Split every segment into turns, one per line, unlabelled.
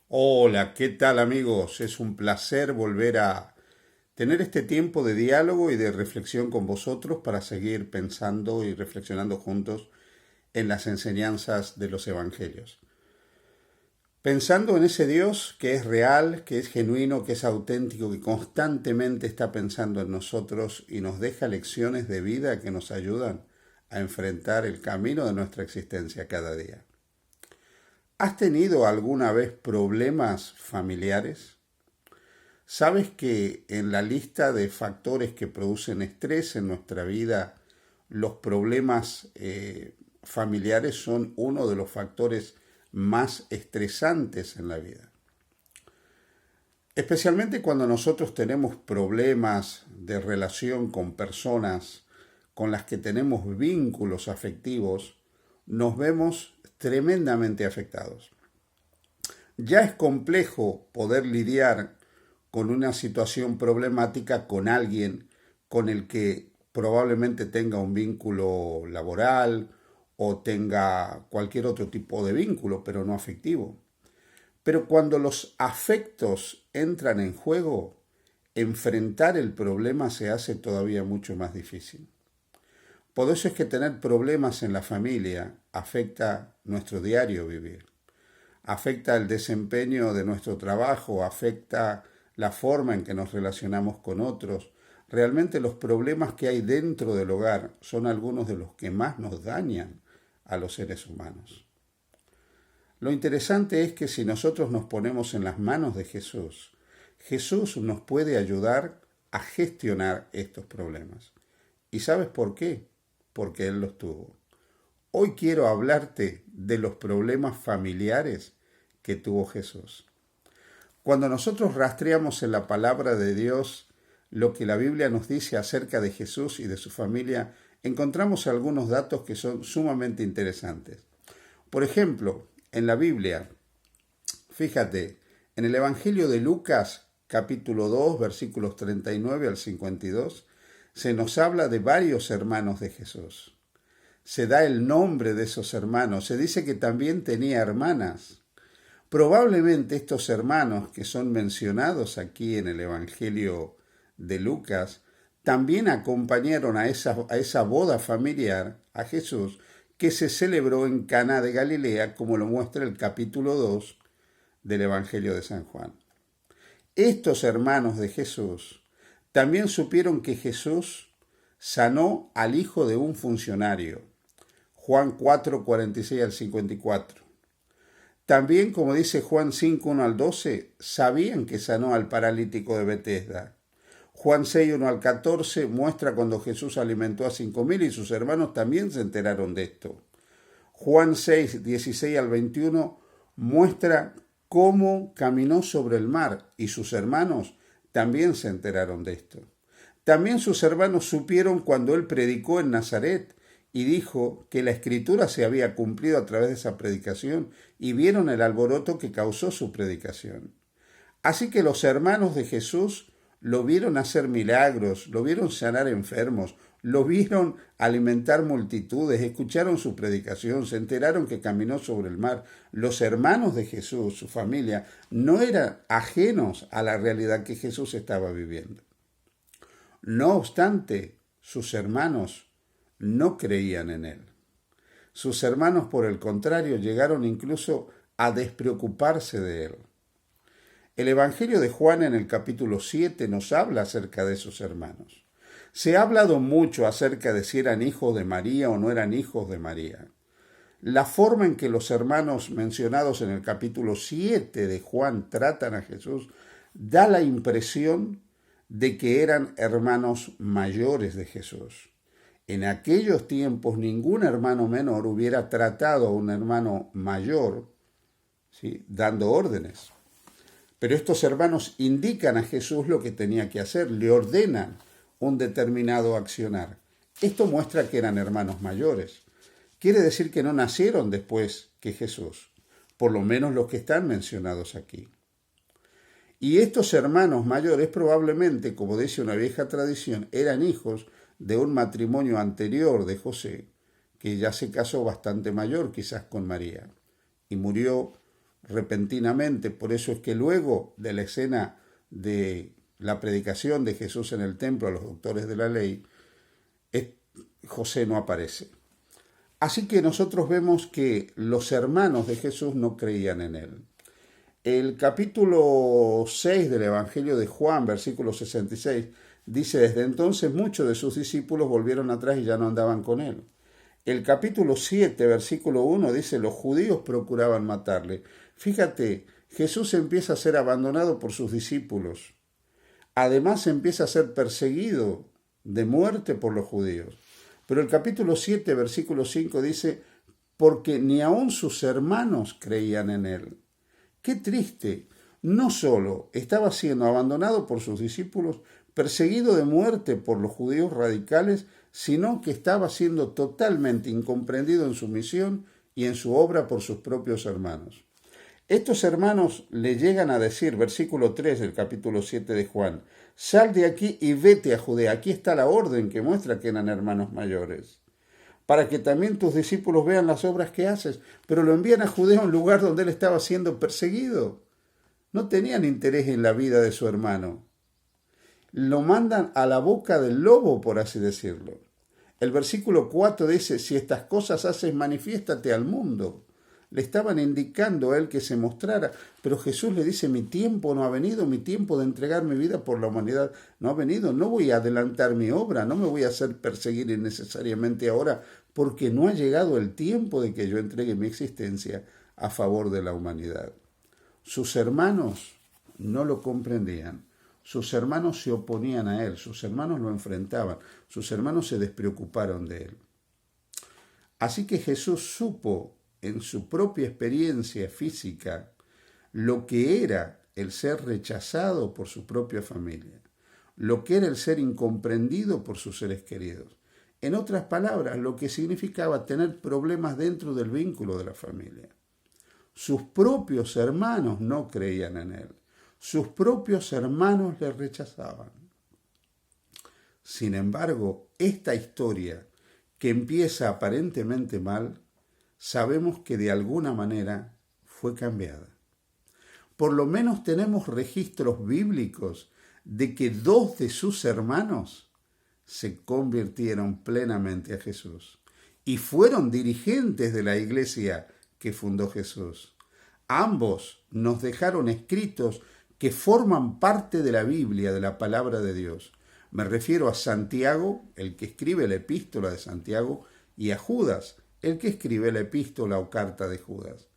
Hola, ¿qué tal amigos? Es un placer volver a tener este tiempo de diálogo y de reflexión con vosotros para seguir pensando y reflexionando juntos en las enseñanzas de los evangelios. Pensando en ese Dios que es real, que es genuino, que es auténtico, que constantemente está pensando en nosotros y nos deja lecciones de vida que nos ayudan a enfrentar el camino de nuestra existencia cada día. ¿Has tenido alguna vez problemas familiares? ¿Sabes que en la lista de factores que producen estrés en nuestra vida, los problemas familiares son uno de los factores más estresantes en la vida? Especialmente cuando nosotros tenemos problemas de relación con personas con las que tenemos vínculos afectivos, nos vemos tremendamente afectados. Ya es complejo poder lidiar con una situación problemática con alguien con el que probablemente tenga un vínculo laboral o tenga cualquier otro tipo de vínculo, pero no afectivo. Pero cuando los afectos entran en juego, enfrentar el problema se hace todavía mucho más difícil. Por eso es que tener problemas en la familia afecta nuestro diario vivir, afecta el desempeño de nuestro trabajo, afecta la forma en que nos relacionamos con otros. Realmente los problemas que hay dentro del hogar son algunos de los que más nos dañan a los seres humanos. Lo interesante es que si nosotros nos ponemos en las manos de Jesús, Jesús nos puede ayudar a gestionar estos problemas. ¿Y sabes por qué? Porque Él los tuvo. Hoy quiero hablarte de los problemas familiares que tuvo Jesús. Cuando nosotros rastreamos en la palabra de Dios lo que la Biblia nos dice acerca de Jesús y de su familia, encontramos algunos datos que son sumamente interesantes. Por ejemplo, en la Biblia, fíjate, en el Evangelio de Lucas, capítulo 2, versículos 39 al 52, se nos habla de varios hermanos de Jesús. Se da el nombre de esos hermanos. Se dice que también tenía hermanas. Probablemente estos hermanos que son mencionados aquí en el Evangelio de Lucas también acompañaron a esa boda familiar a Jesús que se celebró en Caná de Galilea, como lo muestra el capítulo 2 del Evangelio de San Juan. Estos hermanos de Jesús también supieron que Jesús sanó al hijo de un funcionario. Juan 4, 46 al 54. También, como dice Juan 5, 1 al 12, sabían que sanó al paralítico de Betesda. Juan 6, 1 al 14 muestra cuando Jesús alimentó a 5.000 y sus hermanos también se enteraron de esto. Juan 6, 16 al 21 muestra cómo caminó sobre el mar y sus hermanos también se enteraron de esto. También sus hermanos supieron cuando él predicó en Nazaret y dijo que la escritura se había cumplido a través de esa predicación y vieron el alboroto que causó su predicación. Así que los hermanos de Jesús lo vieron hacer milagros, lo vieron sanar enfermos, lo vieron alimentar multitudes, escucharon su predicación, se enteraron que caminó sobre el mar. Los hermanos de Jesús, su familia, no eran ajenos a la realidad que Jesús estaba viviendo. No obstante, sus hermanos no creían en él. Sus hermanos, por el contrario, llegaron incluso a despreocuparse de él. El Evangelio de Juan en el capítulo 7 nos habla acerca de sus hermanos. Se ha hablado mucho acerca de si eran hijos de María o no eran hijos de María. La forma en que los hermanos mencionados en el capítulo 7 de Juan tratan a Jesús da la impresión de que eran hermanos mayores de Jesús. En aquellos tiempos ningún hermano menor hubiera tratado a un hermano mayor, ¿sí?, dando órdenes. Pero estos hermanos indican a Jesús lo que tenía que hacer, le ordenan un determinado accionar. Esto muestra que eran hermanos mayores. Quiere decir que no nacieron después que Jesús, por lo menos los que están mencionados aquí. Y estos hermanos mayores probablemente, como dice una vieja tradición, eran hijos de un matrimonio anterior de José, que ya se casó bastante mayor quizás con María, y murió repentinamente. Por eso es que luego de la escena de la predicación de Jesús en el templo a los doctores de la ley, José no aparece. Así que nosotros vemos que los hermanos de Jesús no creían en él. El capítulo 6 del Evangelio de Juan, versículo 66, dice: desde entonces muchos de sus discípulos volvieron atrás y ya no andaban con él. El capítulo 7, versículo 1 dice: los judíos procuraban matarle. Fíjate, Jesús empieza a ser abandonado por sus discípulos. Además empieza a ser perseguido de muerte por los judíos. Pero el capítulo 7, versículo 5 dice: porque ni aun sus hermanos creían en él. ¡Qué triste! No solo estaba siendo abandonado por sus discípulos, perseguido de muerte por los judíos radicales, sino que estaba siendo totalmente incomprendido en su misión y en su obra por sus propios hermanos. Estos hermanos le llegan a decir, versículo 3 del capítulo 7 de Juan: sal de aquí y vete a Judea. Aquí está la orden que muestra que eran hermanos mayores, para que también tus discípulos vean las obras que haces. Pero lo envían a Judea, un lugar donde él estaba siendo perseguido. No tenían interés en la vida de su hermano. Lo mandan a la boca del lobo, por así decirlo. El versículo 4 dice: si estas cosas haces, manifiéstate al mundo. Le estaban indicando a él que se mostrara, pero Jesús le dice: mi tiempo no ha venido, mi tiempo de entregar mi vida por la humanidad no ha venido, no voy a adelantar mi obra, no me voy a hacer perseguir innecesariamente ahora, porque no ha llegado el tiempo de que yo entregue mi existencia a favor de la humanidad. Sus hermanos no lo comprendían, sus hermanos se oponían a él, sus hermanos lo enfrentaban, sus hermanos se despreocuparon de él. Así que Jesús supo en su propia experiencia física lo que era el ser rechazado por su propia familia, lo que era el ser incomprendido por sus seres queridos. En otras palabras, lo que significaba tener problemas dentro del vínculo de la familia. Sus propios hermanos no creían en él, sus propios hermanos le rechazaban. Sin embargo, esta historia, que empieza aparentemente mal, sabemos que de alguna manera fue cambiada. Por lo menos tenemos registros bíblicos de que 2 de sus hermanos se convirtieron plenamente a Jesús y fueron dirigentes de la iglesia que fundó Jesús. Ambos nos dejaron escritos que forman parte de la Biblia, de la palabra de Dios. Me refiero a Santiago, el que escribe la epístola de Santiago, y a Judas, el que escribe la epístola o carta de Judas.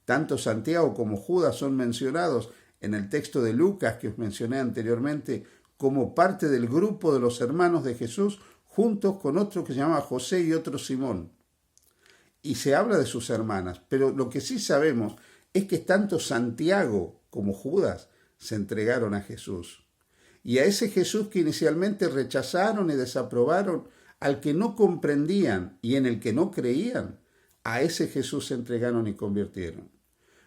Tanto Santiago como Judas son mencionados en el texto de Lucas que os mencioné anteriormente como parte del grupo de los hermanos de Jesús, juntos con otro que se llama José y otro Simón. Y se habla de sus hermanas, pero lo que sí sabemos es que tanto Santiago como Judas se entregaron a Jesús. Y a ese Jesús que inicialmente rechazaron y desaprobaron, al que no comprendían y en el que no creían, a ese Jesús se entregaron y convirtieron.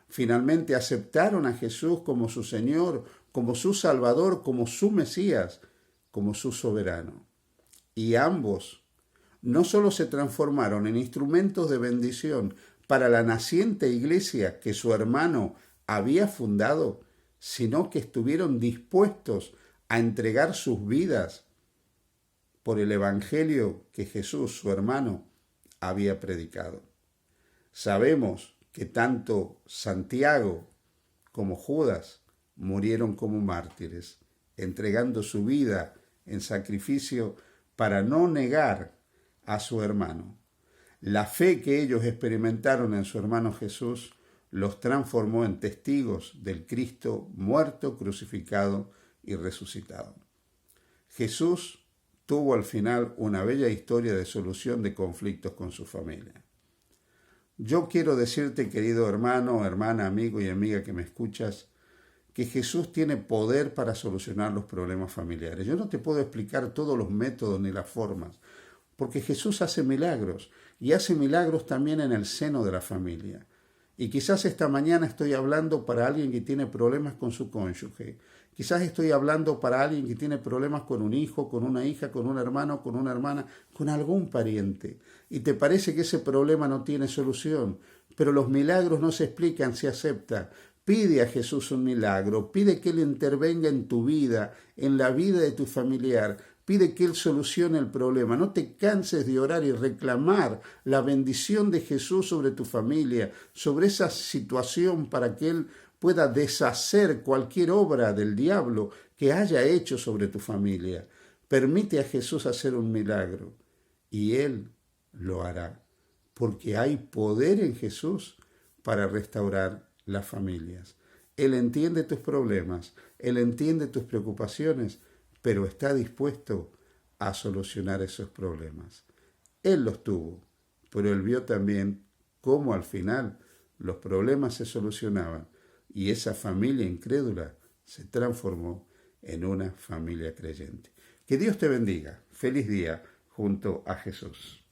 Finalmente aceptaron a Jesús como su Señor, como su Salvador, como su Mesías, como su soberano. Y ambos no solo se transformaron en instrumentos de bendición para la naciente iglesia que su hermano había fundado, sino que estuvieron dispuestos a entregar sus vidas por el evangelio que Jesús, su hermano, había predicado. Sabemos que tanto Santiago como Judas murieron como mártires, entregando su vida en sacrificio para no negar a su hermano. La fe que ellos experimentaron en su hermano Jesús los transformó en testigos del Cristo muerto, crucificado y resucitado. Jesús tuvo al final una bella historia de solución de conflictos con su familia. Yo quiero decirte, querido hermano, hermana, amigo y amiga que me escuchas, que Jesús tiene poder para solucionar los problemas familiares. Yo no te puedo explicar todos los métodos ni las formas, porque Jesús hace milagros y hace milagros también en el seno de la familia. Y quizás esta mañana estoy hablando para alguien que tiene problemas con su cónyuge. Quizás estoy hablando para alguien que tiene problemas con un hijo, con una hija, con un hermano, con una hermana, con algún pariente. Y te parece que ese problema no tiene solución. pero los milagros no se explican, se acepta. Pide a Jesús un milagro, pide que Él intervenga en tu vida, en la vida de tu familiar, pide que Él solucione el problema. No te canses de orar y reclamar la bendición de Jesús sobre tu familia, sobre esa situación para que Él pueda deshacer cualquier obra del diablo que haya hecho sobre tu familia. Permite a Jesús hacer un milagro y Él lo hará, porque hay poder en Jesús para restaurar las familias. Él entiende tus problemas, Él entiende tus preocupaciones, pero está dispuesto a solucionar esos problemas. Él los tuvo, pero Él vio también cómo al final los problemas se solucionaban y esa familia incrédula se transformó en una familia creyente. Que Dios te bendiga. Feliz día junto a Jesús.